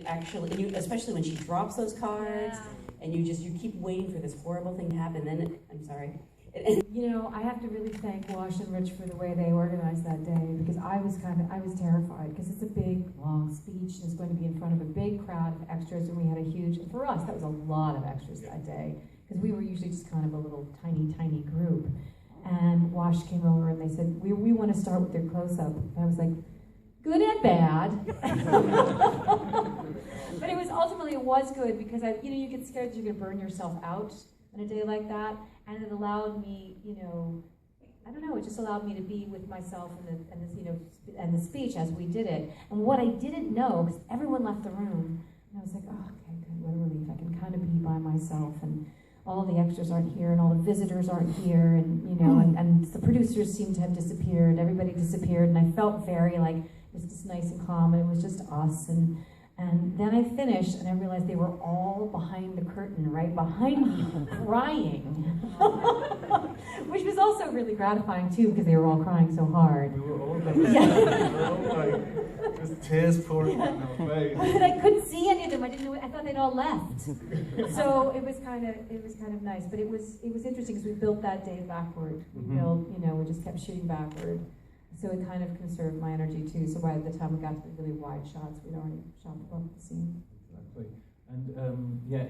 it actually, and you, especially when she drops those cards, and you keep waiting for this horrible thing to happen. Then I'm sorry. You know, I have to really thank Wash and Rich for the way they organized that day, because I was terrified, because it's a big, long speech, and it's going to be in front of a big crowd of extras, and we had a huge, for us, that was a lot of extras that day, because we were usually just kind of a little tiny group. And Wash came over and they said, we want to start with your close-up. And I was like, good and bad. But it was ultimately, it was good, because you get scared that you're going to burn yourself out on a day like that, and it allowed me, I don't know, it just allowed me to be with myself and the speech as we did it. And what I didn't know, because everyone left the room, and I was like, oh, okay, good, what a relief. I can kind of be by myself, and all the extras aren't here, and all the visitors aren't here, and and the producers seemed to have disappeared. Everybody disappeared, and I felt very like it was just nice and calm, and it was just us. And then I finished, and I realized they were all behind the curtain, right behind me, crying, which was also really gratifying too, because they were all crying so hard. We were all like, just tears pouring down our face. And I couldn't see any of them. I didn't know. I thought they'd all left. So it was kind of nice. But it was interesting, because we built that day backward. We built, we just kept shooting backward. So it kind of conserved my energy too. So by the time we got to the really wide shots, we'd already shot above the scene. Exactly. And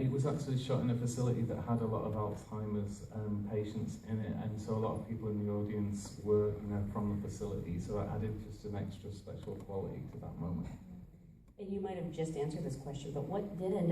it was actually shot in a facility that had a lot of Alzheimer's patients in it, and so a lot of people in the audience were, from the facility. So it added just an extra special quality to that moment. And you might have just answered this question, but what did end